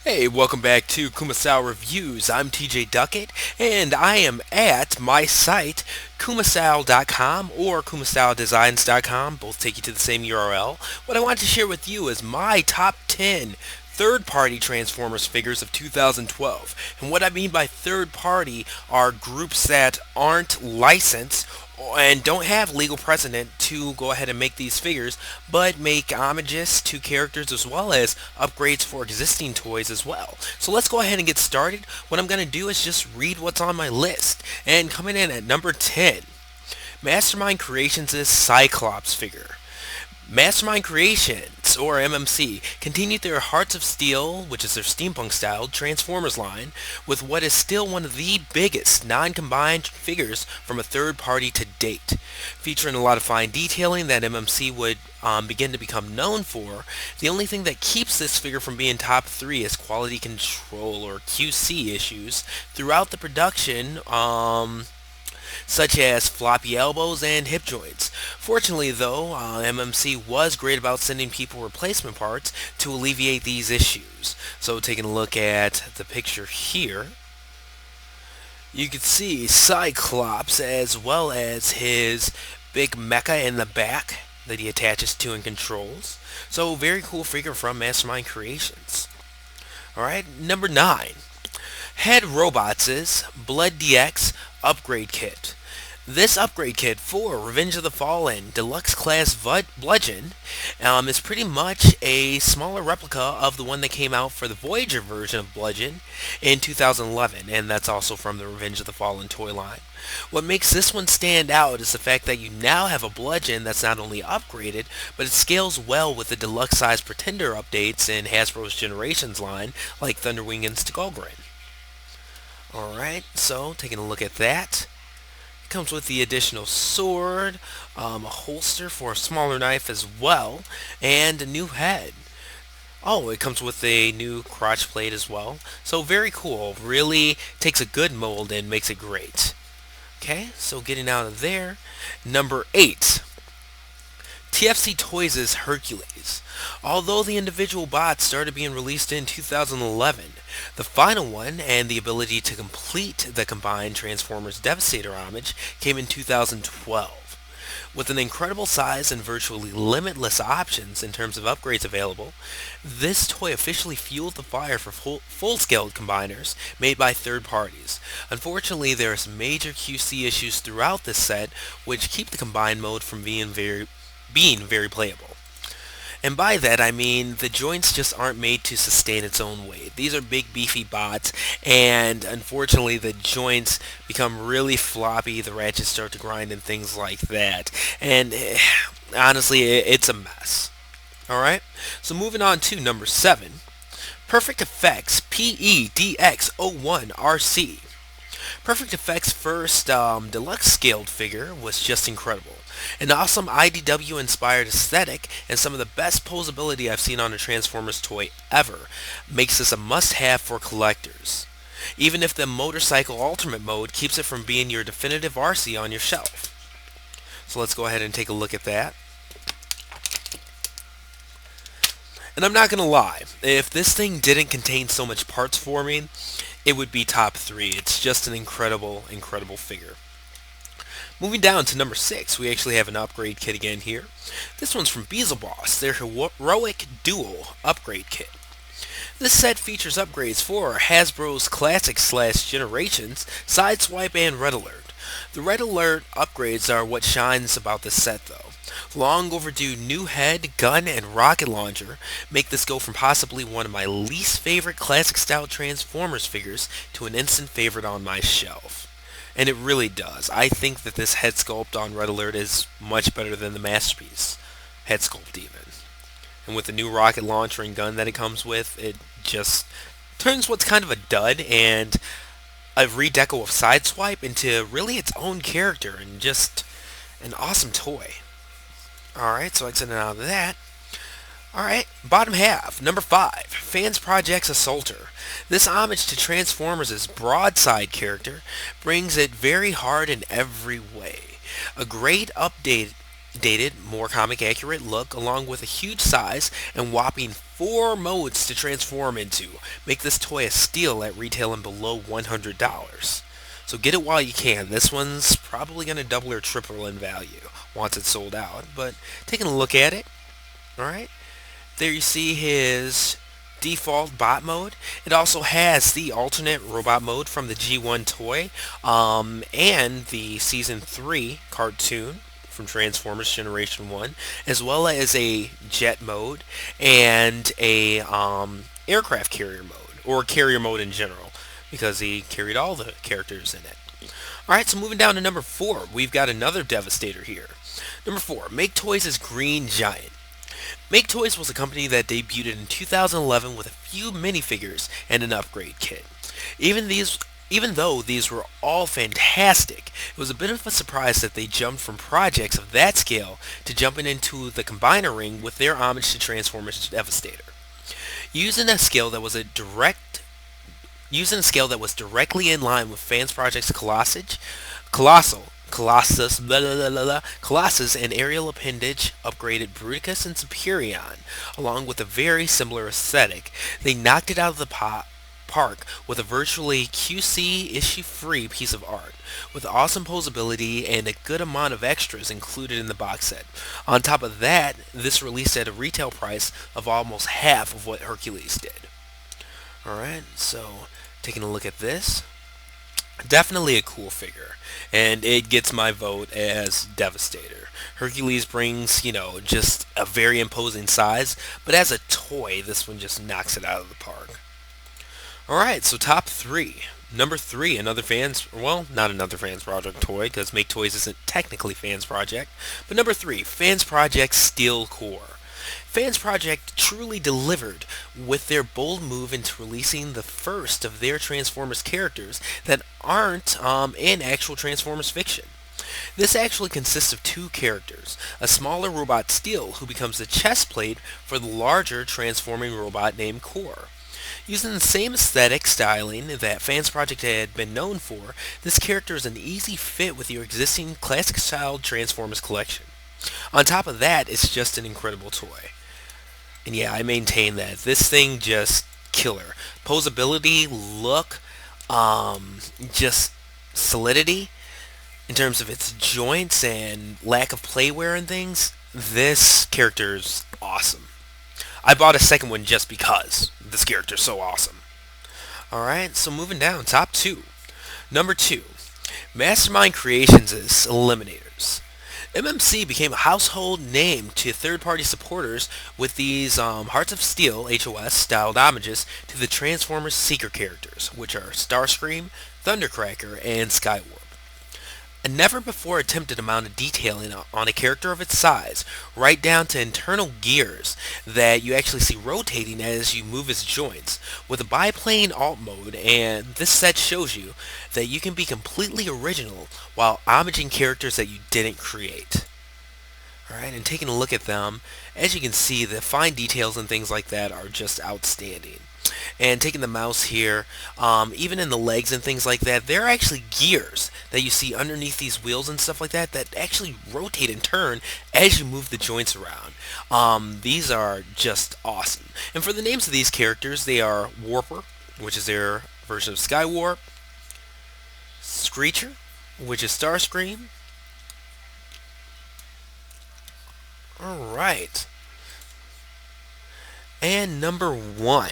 Hey, welcome back to Kuma Reviews. I'm TJ Duckett, and I am at my site, kumasal.com or kumasaldesigns.com. Both take you to the same URL. What I want to share with you is my top 10 third-party Transformers figures of 2012. And what I mean by third-party are groups that aren't licensed and don't have legal precedent to go ahead and make these figures, but make homages to characters as well as upgrades for existing toys as well. So let's go ahead and get started. What I'm going to do is just read what's on my list. And coming in at number 10, Mastermind Creations' Cyclops figure. Mastermind Creations, or m.m.c, continued their Hearts of Steel, which is their steampunk-styled Transformers line, with what is still one of the biggest non-combined figures from a third party to date. Featuring a lot of fine detailing that m.m.c would begin to become known for, the only thing that keeps this figure from being top 3 is quality control, or QC, issues throughout the production, such as floppy elbows and hip joints. Fortunately, though, m.m.c was great about sending people replacement parts to alleviate these issues. So taking a look at the picture here, you can see Cyclops as well as his big mecha in the back that he attaches to and controls. So very cool figure from Mastermind Creations. Alright, number 9. Head Robots' Blood DX Upgrade Kit. This upgrade kit for Revenge of the Fallen Deluxe Class Bludgeon is pretty much a smaller replica of the one that came out for the Voyager version of Bludgeon in 2011, and that's also from the Revenge of the Fallen toy line. What makes this one stand out is the fact that you now have a Bludgeon that's not only upgraded, but it scales well with the deluxe size Pretender updates in Hasbro's Generations line, like Thunderwing and Skullgrin. Alright, so taking a look at that. Comes with the additional sword, a holster for a smaller knife as well, and a new head. Oh, it comes with a new crotch plate as well. So very cool. Really takes a good mold and makes it great. Okay, so getting out of there. Number 8. TFC Toys' Hercules. Although the individual bots started being released in 2011, the final one and the ability to complete the combined Transformers Devastator homage came in 2012. With an incredible size and virtually limitless options in terms of upgrades available, this toy officially fueled the fire for full-scale combiners made by third parties. Unfortunately, there are some major QC issues throughout this set which keep the combined mode from being very playable. And by that I mean the joints just aren't made to sustain its own weight. These are big beefy bots, and unfortunately the joints become really floppy, the ratchets start to grind and things like that. And honestly, it's a mess. Alright, so moving on to number 7. Perfect Effects PEDX01RC. Perfect Effects' first deluxe scaled figure was just incredible. An awesome IDW inspired aesthetic and some of the best posability I've seen on a Transformers toy ever makes this a must have for collectors. Even if the motorcycle ultimate mode keeps it from being your definitive RC on your shelf. So let's go ahead and take a look at that. And I'm not gonna lie, if this thing didn't contain so much parts for me, it would be top 3. It's just an incredible figure. Moving down to number 6, we actually have an upgrade kit again here. This one's from Beelzebub, their Heroic Duel Upgrade Kit. This set features upgrades for Hasbro's Classic/Generations, Sideswipe, and Red Alert. The Red Alert upgrades are what shines about this set though. Long overdue new head, gun, and rocket launcher make this go from possibly one of my least favorite classic style Transformers figures to an instant favorite on my shelf. And it really does. I think that this head sculpt on Red Alert is much better than the Masterpiece head sculpt even. And with the new rocket launcher and gun that it comes with, it just turns what's kind of a dud and a redeco of Sideswipe into really its own character and just an awesome toy. Alright, so exiting out of that. Alright, bottom half, number 5, Fans Project's Assaulter. This homage to Transformers' broadside character brings it very hard in every way. A great update dated, more comic accurate look, along with a huge size and whopping 4 modes to transform into, make this toy a steal at retail and below $100. So get it while you can. This one's probably going to double or triple in value once it's sold out. But taking a look at it, alright, there you see his default bot mode. It also has the alternate robot mode from the G1 toy and the Season 3 cartoon from Transformers Generation 1, as well as a jet mode and a aircraft carrier mode, or carrier mode in general, because he carried all the characters in it. Alright, so moving down to number 4, we've got another Devastator here. Number 4, Make Toys' Green Giant. Make Toys was a company that debuted in 2011 with a few minifigures and an upgrade kit. Even though these were all fantastic, it was a bit of a surprise that they jumped from projects of that scale to jumping into the combiner ring with their homage to Transformers Devastator. Using a scale that was a direct Using a scale that was directly in line with Fans Project's Colossus, blah, blah, blah, blah, blah, Colossus, and aerial appendage upgraded Bruticus and Superion, along with a very similar aesthetic. They knocked it out of the park with a virtually QC issue-free piece of art, with awesome posability and a good amount of extras included in the box set. On top of that, this released at a retail price of almost half of what Hercules did. Alright, so taking a look at this. Definitely a cool figure, and it gets my vote as Devastator. Hercules brings, just a very imposing size, but as a toy, this one just knocks it out of the park. Alright, so top 3. Number 3, not another Fans Project toy, because Make Toys isn't technically Fans Project, but number 3, Fans Project Steel Core. Fans Project truly delivered with their bold move into releasing the first of their Transformers characters that aren't in actual Transformers fiction. This actually consists of 2 characters, a smaller robot Steel who becomes the chest plate for the larger transforming robot named Core. Using the same aesthetic styling that Fans Project had been known for, this character is an easy fit with your existing classic style Transformers collection. On top of that, it's just an incredible toy. And yeah, I maintain that. This thing just killer. Posability, look, just solidity in terms of its joints and lack of playwear and things. This character's awesome. I bought a second one just because this character's so awesome. Alright, so moving down, top 2. Number 2, Mastermind Creations' Eliminators. m.m.c became a household name to third-party supporters with these Hearts of Steel HOS styled homages to the Transformers Seeker characters, which are Starscream, Thundercracker, and Skywarp. A never-before-attempted amount of detailing on a character of its size, right down to internal gears that you actually see rotating as you move its joints, with a biplane alt mode, and this set shows you that you can be completely original while homaging characters that you didn't create. Alright, and taking a look at them, as you can see, the fine details and things like that are just outstanding. And taking the mouse here, even in the legs and things like that, there are actually gears that you see underneath these wheels and stuff like that that actually rotate and turn as you move the joints around. These are just awesome. And for the names of these characters, they are Warper, which is their version of Skywarp, Screecher, which is Starscream. Alright. And number 1.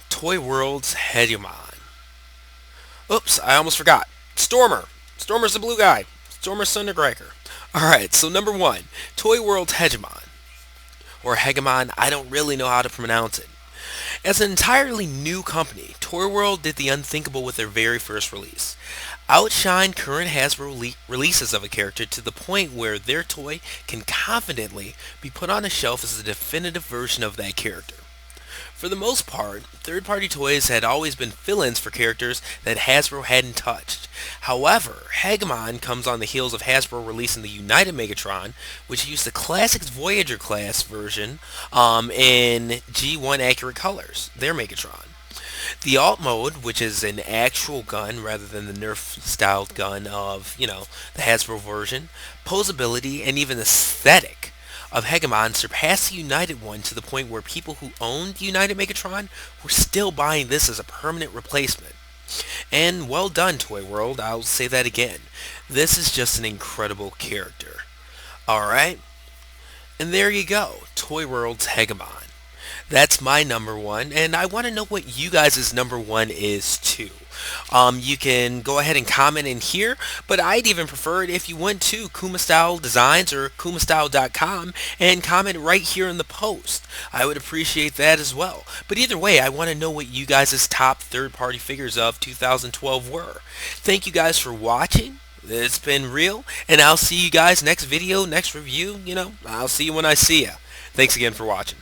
Toy World's Hegemon. Oops, I almost forgot. Stormer. Stormer's the blue guy. Stormer's Thundercracker. Alright, so number 1. Toy World's Hegemon. Or Hegemon, I don't really know how to pronounce it. As an entirely new company, Toy World did the unthinkable with their very first release. Outshine current Hasbro releases of a character to the point where their toy can confidently be put on a shelf as a definitive version of that character. For the most part, third-party toys had always been fill-ins for characters that Hasbro hadn't touched. However, Hegemon comes on the heels of Hasbro releasing the United Megatron, which used the classic Voyager class version in G1 accurate colors, their Megatron. The alt mode, which is an actual gun rather than the Nerf-styled gun of, the Hasbro version, posability, and even aesthetic of Hegemon surpassed the United one to the point where people who owned United Megatron were still buying this as a permanent replacement. And well done, Toy World, I'll say that again. This is just an incredible character. Alright? And there you go, Toy World's Hegemon. That's my number one, and I want to know what you guys' number one is too. You can go ahead and comment in here, but I'd even prefer it if you went to Kuma Style Designs or kumastyle.com and comment right here in the post. I would appreciate that as well. But either way, I want to know what you guys' top third-party figures of 2012 were. Thank you guys for watching. It's been real, and I'll see you guys next video, next review. I'll see you when I see you. Thanks again for watching.